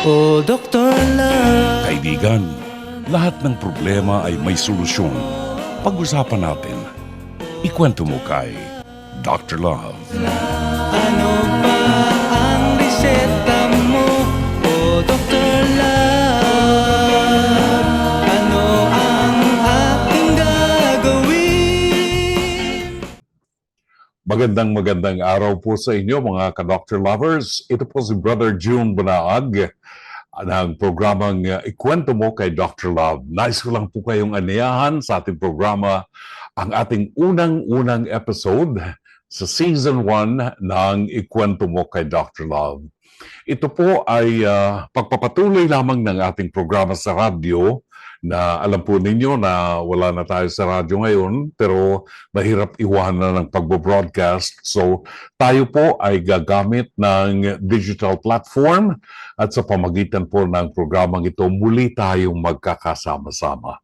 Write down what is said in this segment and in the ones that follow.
Oh, Dr. Love. Kaibigan, lahat ng problema ay may solusyon. Pag-usapan natin. Ikwento mo kay Dr. Love. Ano ba ang reseta mo? Oh, Dr. Love. Ano ang aking gagawin? Magandang araw po sa inyo mga ka-Dr. Lovers. Ito po si Brother June Bunaag ng programang Ikwento Mo kay Dr. Love. Nais ko lang po kayong aniyahan sa ating programa ang ating unang episode sa Season 1 ng Ikwento Mo kay Dr. Love. Ito po ay pagpapatuloy lamang ng ating programa sa radyo na alam po ninyo na wala na tayo sa radyo ngayon pero mahirap iwanan ng pagbo-broadcast. So tayo po ay gagamit ng digital platform at sa pamagitan po ng programang ito muli tayong magkakasama-sama.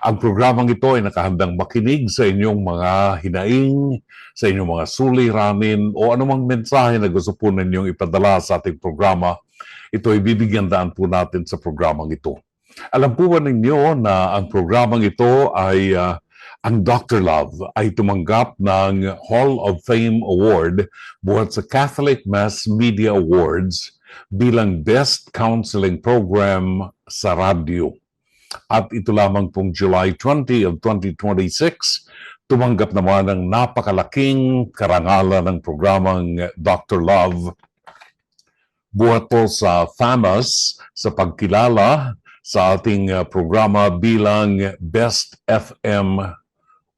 Ang programang ito ay nakahandang makinig sa inyong mga hinaing, sa inyong mga suliranin o anumang mensahe na gusto po ninyong ipadala sa ating programa. Ito ay bibigyan daan po natin sa programang ito. Alam po ba ninyo na ang programang ito ay ang Dr. Love ay tumanggap ng Hall of Fame Award buhat sa Catholic Mass Media Awards bilang Best Counseling Program sa radyo. At ito lamang pong July 20 of 2026, tumanggap naman ng napakalaking karangalan ng programang Dr. Love buhat po sa FAMAS sa pagkilala sa ating programa bilang Best FM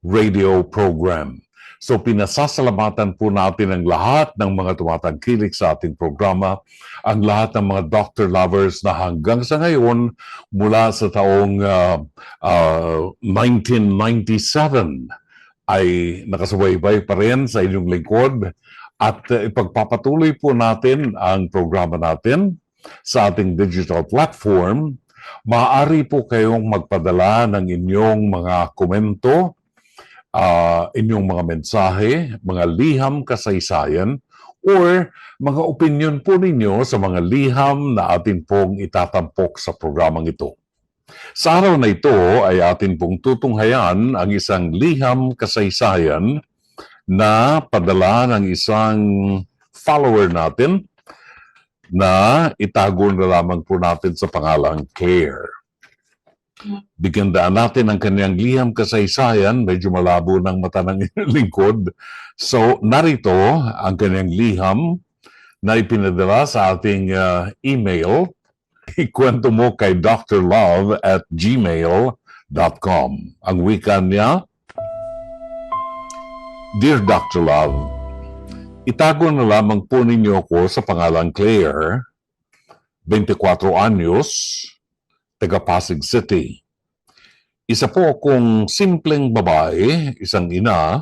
Radio Program. So pinasasalamatan po natin ang lahat ng mga tumatangkilik sa ating programa, ang lahat ng mga Dr. Lovers na hanggang sa ngayon mula sa taong 1997 ay nakasubaybay pa rin sa inyong lingkod at ipagpapatuloy po natin ang programa natin sa ating digital platform. Maaari po kayong magpadala ng inyong mga komento, inyong mga mensahe, mga liham kasaysayan, or mga opinion po ninyo sa mga liham na atin pong itatampok sa programang ito. Sa araw na ito ay atin pong tutunghayan ang isang liham kasaysayan na padala ng isang follower natin na itago na lamang po natin sa pangalang Claire. Bigyan daan natin ang kanyang liham kasaysayan, medyo malabo ng mata ng lingkod. So narito ang kanyang liham na ipinadala sa ating email. Ikwento mo kay drlove@gmail.com. Ang wika niya, Dear Dr. Love, itago na lamang po ninyo ako sa pangalang Claire, 24 anyos, taga Pasig City. Isa po akong simpleng babae, isang ina,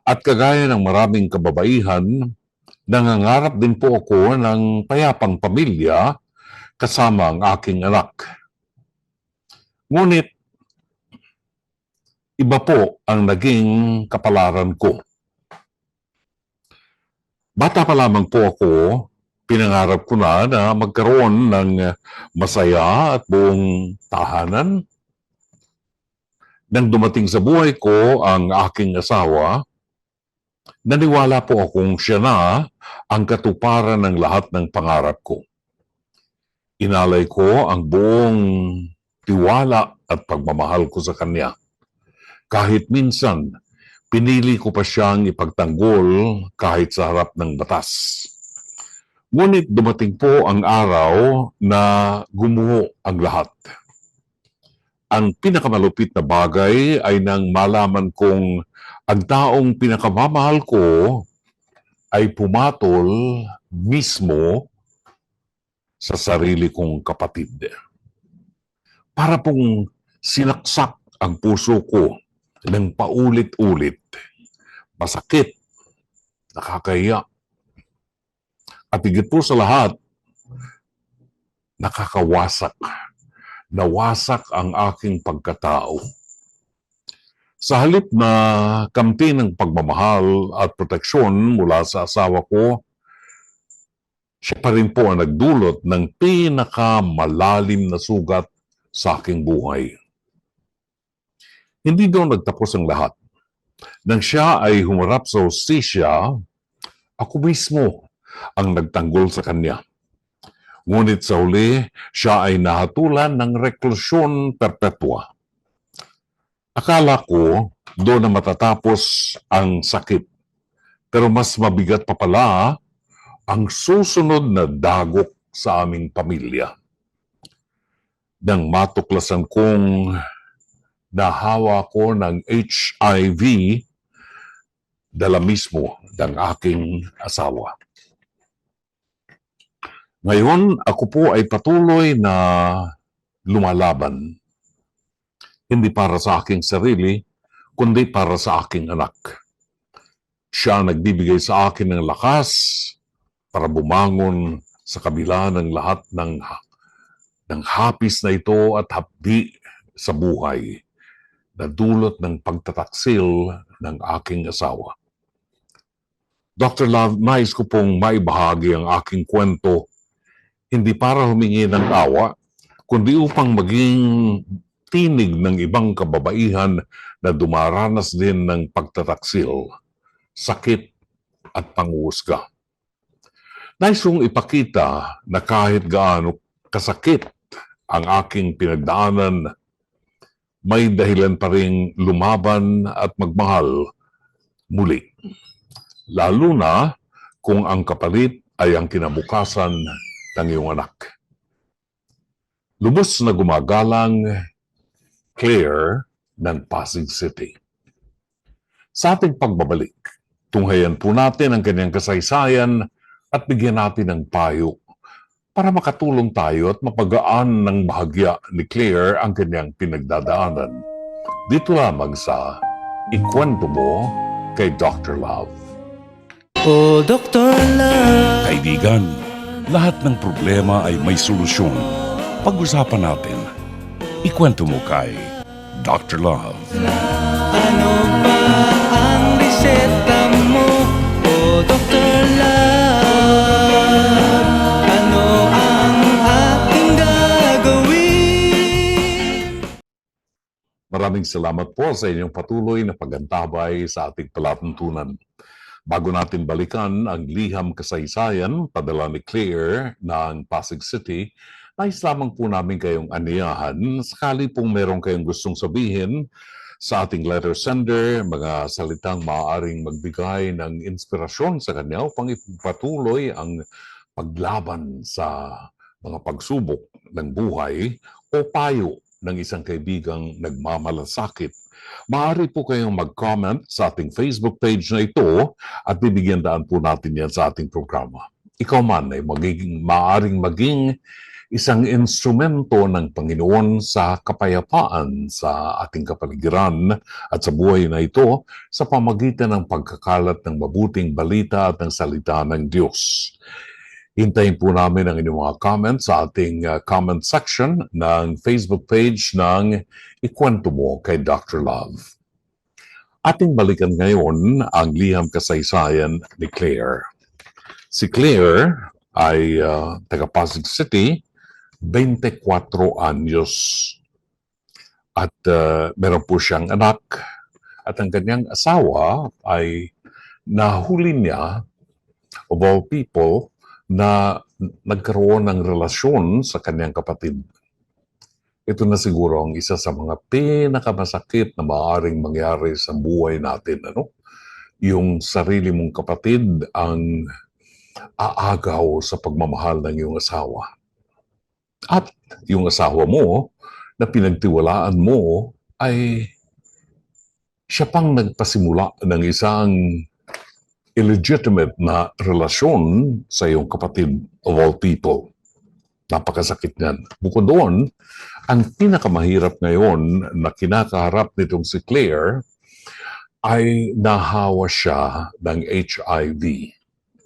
at kagaya ng maraming kababaihan, nangangarap din po ako ng payapang pamilya kasama ang aking anak. Ngunit, iba po ang naging kapalaran ko. Bata pa lamang po ako, pinangarap ko na magkaroon ng masaya at buong tahanan. Nang dumating sa buhay ko ang aking asawa, naniwala po akong siya na ang katuparan ng lahat ng pangarap ko. Inalay ko ang buong tiwala at pagmamahal ko sa kanya. Kahit minsan, pinili ko pa siyang ipagtanggol kahit sa harap ng batas. Ngunit dumating po ang araw na gumuho ang lahat. Ang pinakamalupit na bagay ay nang malaman kong ang taong pinakamamahal ko ay pumatol mismo sa sarili kong kapatid. Para pong sinaksak ang puso ko ng paulit-ulit. Masakit, nakakahiya. At higit po sa lahat, nakakawasak. Nawasak ang aking pagkatao. Sa halip na kampi ng pagmamahal at proteksyon mula sa asawa ko, Siya pa rin po ang nagdulot ng pinakamalalim na sugat sa aking buhay. Hindi doon nagtapos ang lahat. Nang siya ay humarap sa hustisya, ako mismo ang nagtanggol sa kanya. Ngunit sa huli, siya ay nahatulan ng reklusyon perpetua. Akala ko doon na matatapos ang sakit. Pero mas mabigat pa pala ang susunod na dagok sa aming pamilya. Nang matuklasan kong nahawa ko ng HIV, dala mismo ng aking asawa. Ngayon, ako po ay patuloy na lumalaban. Hindi para sa aking sarili, kundi para sa aking anak. Siya nagbibigay sa akin ng lakas para bumangon sa kabila ng lahat ng hapis na ito at hapdi sa buhay na dulot ng pagtataksil ng aking asawa. Dr. Love, nais ko pong maibahagi ang aking kwento hindi para humingi ng awa, kundi upang maging tinig ng ibang kababaihan na dumaranas din ng pagtataksil, sakit at panghuhusga. Nais kong ipakita na kahit gaano kasakit ang aking pinagdaanan, may dahilan pa ring lumaban at magmahal muli. Lalo na kung ang kapalit ay ang kinabukasan ng iyong anak. Lubos na gumagalang Claire ng Pasig City. Sa ating pagbabalik, tunghayan po natin ang kanyang kasaysayan at bigyan natin ng payo para makatulong tayo at mapagaan ng bahagya ni Claire ang kanyang pinagdadaanan. Dito lamang sa Ikwento Mo kay Dr. Love. Oh, Dr. Love. Kaibigan, lahat ng problema ay may solusyon. Pag-usapan natin. Ikwento mo kay Dr. Love. Ano ba ang reseta mo? Oh, Dr. Love. Ano ang aking gagawin? Maraming salamat po sa inyong patuloy na pagantabay sa ating palatuntunan. Bago natin balikan ang liham kasaysayan, padala ni Claire ng Pasig City, nais lamang po namin kayong aniyahan sakali pong meron kayong gustong sabihin sa ating letter sender, mga salitang maaaring magbigay ng inspirasyon sa kanya upang ipatuloy ang paglaban sa mga pagsubok ng buhay o payo ng isang kaibigang nagmamalasakit. Maaari po kayong mag-comment sa ating Facebook page na ito at bibigyan daan po natin yan sa ating programa. Ikaw man ay maaaring maging isang instrumento ng Panginoon sa kapayapaan sa ating kapaligiran at sa buhay na ito sa pamagitan ng pagkakalat ng mabuting balita at ng salita ng Diyos. Hintayin po namin ang inyong mga comments sa ating comment section ng Facebook page ng Ikwento Mo kay Dr. Love. Ating balikan ngayon ang liham kasaysayan ni Claire. Si Claire ay taga Pasig City, 24 anyos. At meron po siyang anak at ang kanyang asawa ay nahuli niya, of all people, na nagkaroon ng relasyon sa kanyang kapatid. Ito na siguro ang isa sa mga pinakamasakit na maaaring mangyari sa buhay natin. Yung sarili mong kapatid ang aagaw sa pagmamahal ng iyong asawa. At yung asawa mo na pinagtiwalaan mo ay siya pang nagpasimula ng isang illegitimate na relasyon sa iyong kapatid of all people. Napakasakit niyan. Bukod doon, ang pinakamahirap ngayon na kinakaharap nitong si Claire ay nahawa siya ng HIV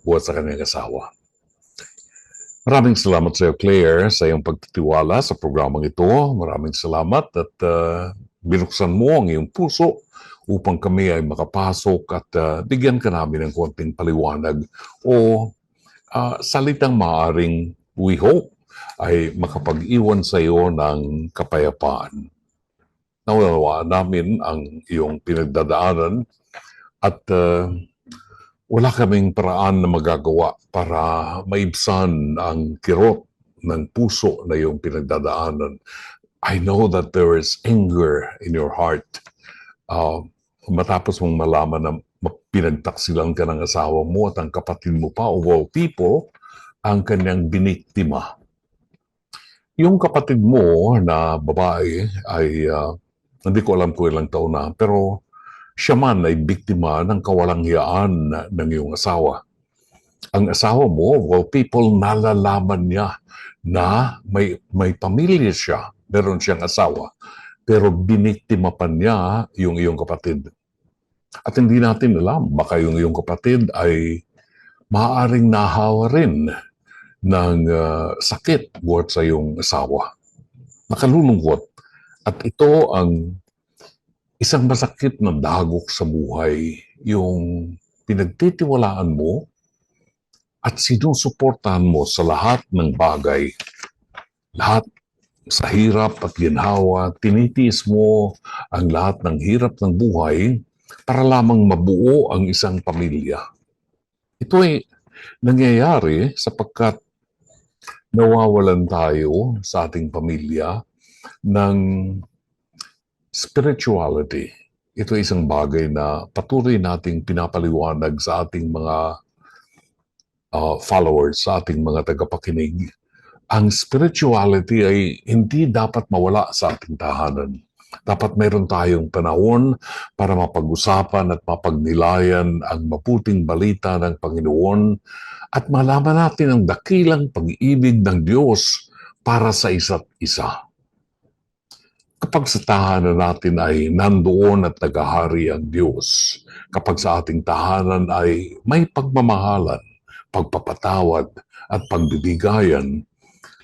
buhat sa kanyang asawa. Maraming salamat sa iyo, Claire, sa iyong pagtitiwala sa programang ito. Maraming salamat at binuksan mo ang iyong puso upang kami ay makapasok at bigyan ka namin ng konting paliwanag o salitang maaring we hope ay makapag-iwan sa iyo ng kapayapaan. Nawawaan namin ang iyong pinagdadaanan at wala kaming paraan na magagawa para maibsan ang kirot ng puso na iyong pinagdadaanan. I know that there is anger in your heart. Matapos mong malaman na pinagtaksilan ka ng asawa mo at ang kapatid mo pa, of all people, ang kanyang biniktima. Yung kapatid mo na babae ay, hindi ko alam kung ilang taon na, pero siya man ay biktima ng kawalanghiyaan ng iyong asawa. Ang asawa mo, of all people, nalalaman niya na may pamilya siya, meron siyang asawa, pero biniktima pa niya yung iyong kapatid. At hindi natin alam, baka yung iyong kapatid ay maaaring nahawa rin ng sakit buhat sa iyong asawa. Nakalulungkot. At ito ang isang masakit na dagok sa buhay, yung pinagtitiwalaan mo at sinusuportahan mo sa lahat ng bagay. Lahat sa hirap at ginhawa, tinitiis mo ang lahat ng hirap ng buhay para lamang mabuo ang isang pamilya. Ito ay nangyayari sapagkat nawawalan tayo sa ating pamilya ng spirituality. Ito ay isang bagay na patuloy nating pinapaliwanag sa ating mga followers, sa ating mga tagapakinig. Ang spirituality ay hindi dapat mawala sa ating tahanan. Dapat meron tayong panahon para mapag-usapan at mapagnilayan ang mabuting balita ng Panginoon at malaman natin ang dakilang pag-ibig ng Diyos para sa isa't isa. Kapag sa tahanan natin ay nandoon at naghahari ang Diyos, kapag sa ating tahanan ay may pagmamahalan, pagpapatawad at pagbibigayan,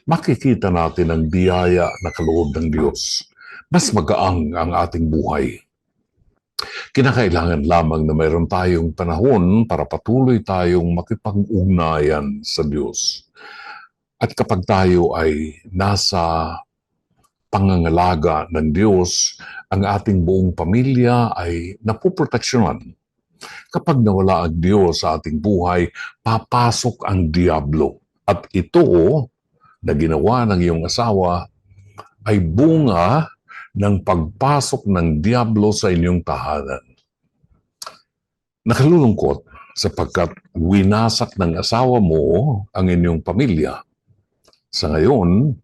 makikita natin ang biyaya na kaloob ng Diyos. Mas magaang ang ating buhay. Kinakailangan lamang na mayroon tayong panahon para patuloy tayong makipag-ugnayan sa Diyos. At kapag tayo ay nasa pangangalaga ng Diyos, ang ating buong pamilya ay napuproteksyonan. Kapag nawala ang Diyos sa ating buhay, papasok ang diablo. At ito na ginawa ng iyong asawa ay bunga ng pagpasok ng diablo sa inyong tahanan. Nakalulungkot sapagkat winasak ng asawa mo ang inyong pamilya. Sa ngayon,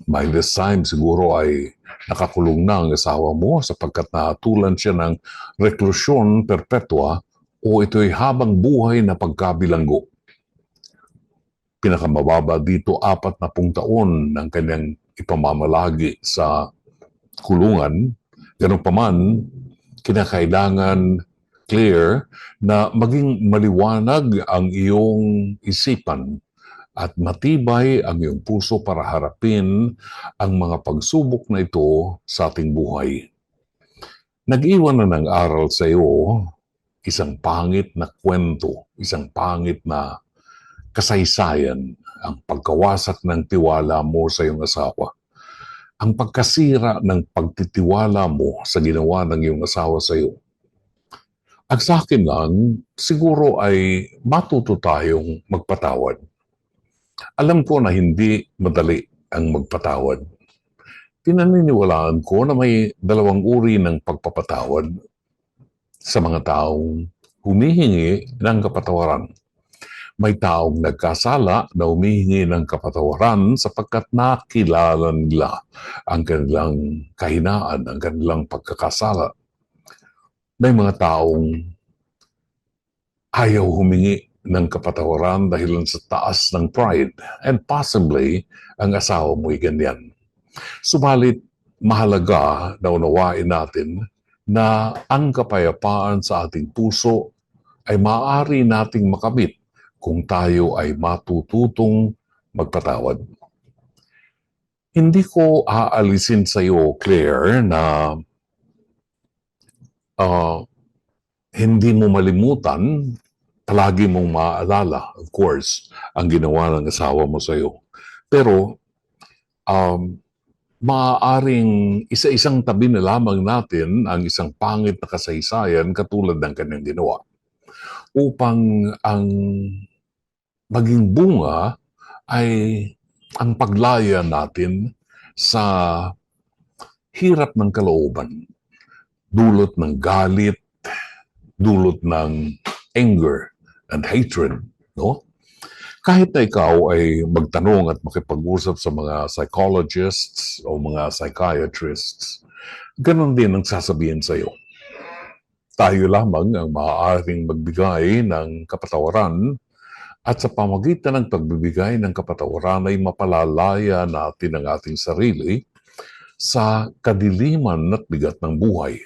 by this time siguro ay nakakulong na ang asawa mo sapagkat nahatulan siya ng reklusyon perpetua o ito'y habang buhay na pagkabilanggo. Pinakamababa dito 40 taon ng kanyang ipamamalagi sa kulungan. Ganun pa man, kinakailangan clear na maging maliwanag ang iyong isipan at matibay ang iyong puso para harapin ang mga pagsubok na ito sa ating buhay. Nag-iwan na ng aral sa iyo isang pangit na kwento, isang pangit na kasaysayan, ang pagkawasak ng tiwala mo sa iyong asawa. Ang pagkasira ng pagtitiwala mo sa ginawa ng iyong asawa sa iyo. Ang sa akin lang, siguro ay matuto tayong magpatawad. Alam ko na hindi madali ang magpatawad. Pinaniniwalaan ko na may dalawang uri ng pagpapatawad sa mga taong humihingi ng kapatawaran. May taong nagkasala na humihingi ng kapatawaran sapagkat nakilala nila ang kanilang kahinaan, ang kanilang pagkakasala. May mga taong ayaw humingi ng kapatawaran dahil sa taas ng pride and possibly ang asawa mo'y ganyan. Subalit, mahalaga na unawain natin na ang kapayapaan sa ating puso ay maaari nating makamit kung tayo ay matututong magpatawad. Hindi ko aalisin sa iyo, Claire, na hindi mo malimutan palagi mong maaalala, of course, ang ginawa ng asawa mo sa'yo. Pero, maaaring isa-isang tabi na lamang natin ang isang pangit na kasaysayan katulad ng kanyang ginawa upang ang maging bunga ay ang paglaya natin sa hirap ng kalooban, dulot ng galit, dulot ng anger and hatred, no? Kahit na ikaw ay magtanong at makipag-usap sa mga psychologists o mga psychiatrists, ganun din ang sasabihin sa iyo. Tayo lamang ang maaaring magbigay ng kapatawaran at sa pamagitan ng pagbibigay ng kapatawaran ay mapalalaya natin ang ating sarili sa kadiliman at bigat ng buhay.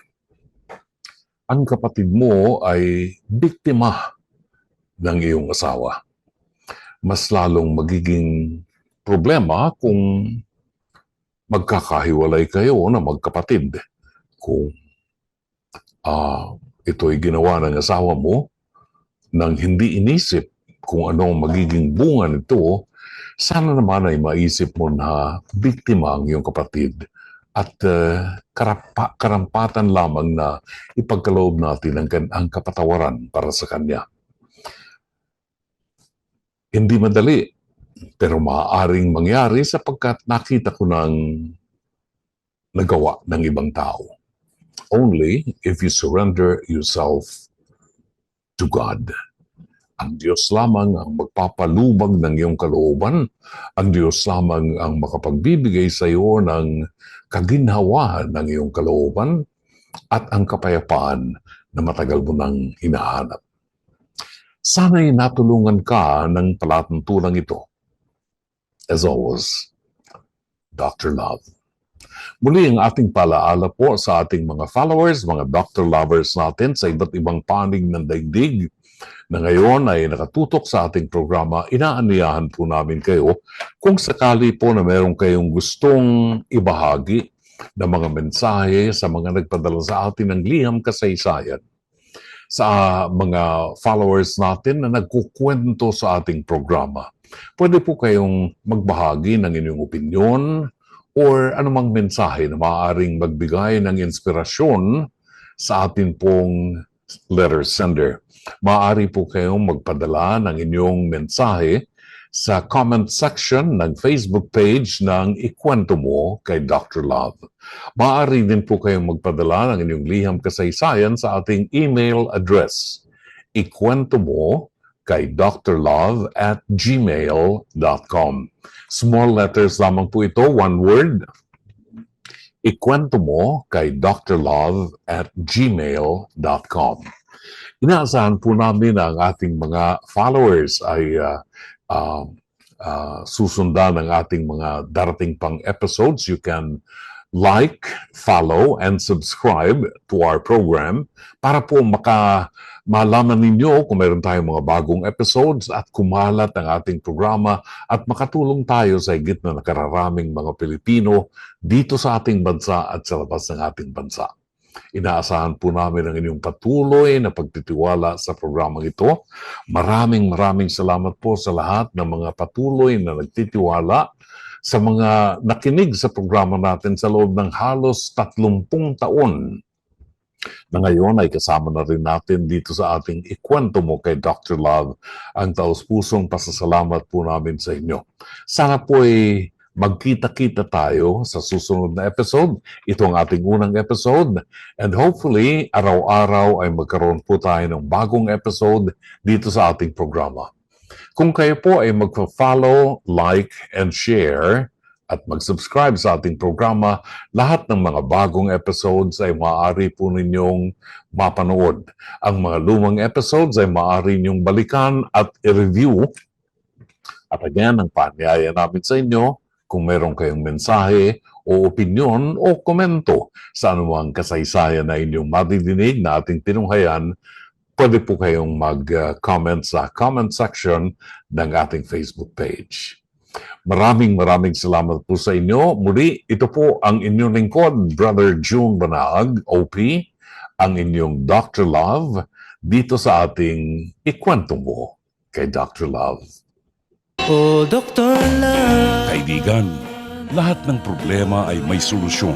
Ang kapatid mo ay biktima ng iyong asawa. Mas lalong magiging problema kung magkakahiwalay kayo na magkapatid. Kung ito'y ginawa ng asawa mo nang hindi inisip kung ano ang magiging bunga nito, sana naman ay maisip mo na biktima ang iyong kapatid at karampatan lamang na ipagkaloob natin ang kapatawaran para sa kanya. Hindi madali, pero maaaring mangyari sapagkat nakita ko ng nagawa ng ibang tao. Only if you surrender yourself to God. Ang Diyos lamang ang magpapalubag ng iyong kalooban. Ang Diyos lamang ang makapagbibigay sa iyo ng kaginhawahan ng iyong kalooban at ang kapayapaan na matagal mo nang hinahanap. Sana'y natulungan ka ng palatuntunan ito. As always, Dr. Love. Muli ang ating palaala po sa ating mga followers, mga Dr. Lovers natin sa iba't ibang panig ng daigdig na ngayon ay nakatutok sa ating programa. Inaanyayahan po namin kayo kung sakali po na meron kayong gustong ibahagi na mga mensahe sa mga nagpadala sa atin ng liham kasaysayan. Sa mga followers natin na nagkukwento sa ating programa. Pwede po kayong magbahagi ng inyong opinyon or anumang mensahe na maaaring magbigay ng inspirasyon sa atin pong letter sender. Maaari po kayong magpadala ng inyong mensahe sa comment section ng Facebook page ng Ikwento Mo kay Dr. Love. Maaari din po kayong magpadala ng inyong liham kasaysayan sa ating email address, ikwentomo kay drlove@gmail.com. Small letters lamang po ito, one word. Ikwentomo kay drlove@gmail.com. Inaasahan po namin ang ating mga followers ay susundan ng ating mga darating pang episodes. You can like, follow, and subscribe to our program para po malaman ninyo kung meron tayong mga bagong episodes at kumalat ang ating programa at makatulong tayo sa higit na nakararaming mga Pilipino dito sa ating bansa at sa labas ng ating bansa. Inaasahan po namin ang inyong patuloy na pagtitiwala sa programang ito. Maraming salamat po sa lahat ng mga patuloy na nagtitiwala sa mga nakinig sa programa natin sa loob ng halos 30 taon. Na ngayon ay kasama na rin natin dito sa ating Ikwento Mo kay Dr. Love. Ang taus-pusong pasasalamat po namin sa inyo. Sana po ay magkita-kita tayo sa susunod na episode. Ito ang ating unang episode. And hopefully, araw-araw ay magkaroon po tayo ng bagong episode dito sa ating programa. Kung kayo po ay magpa-follow, like, and share, at mag-subscribe sa ating programa, lahat ng mga bagong episodes ay maaari po ninyong mapanood. Ang mga lumang episodes ay maaari ninyong balikan at i-review. At again, ang paanyaya namin sa inyo, kung meron kayong mensahe o opinyon o komento sa anumang kasaysayan na inyong madidinig na ating tinunghayan, pwede po kayong mag-comment sa comment section ng ating Facebook page. Maraming salamat po sa inyo. Muli, ito po ang inyong lingkod, Brother June Banaag, OP, ang inyong Dr. Love, dito sa ating Ikwento Mo kay Dr. Love. Oh Dr. Love, Kaibigan, lahat ng problema ay may solusyon.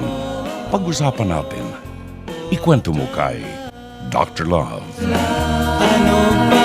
Pag-usapan natin. Ikwento mo kay Dr. Love. ano ba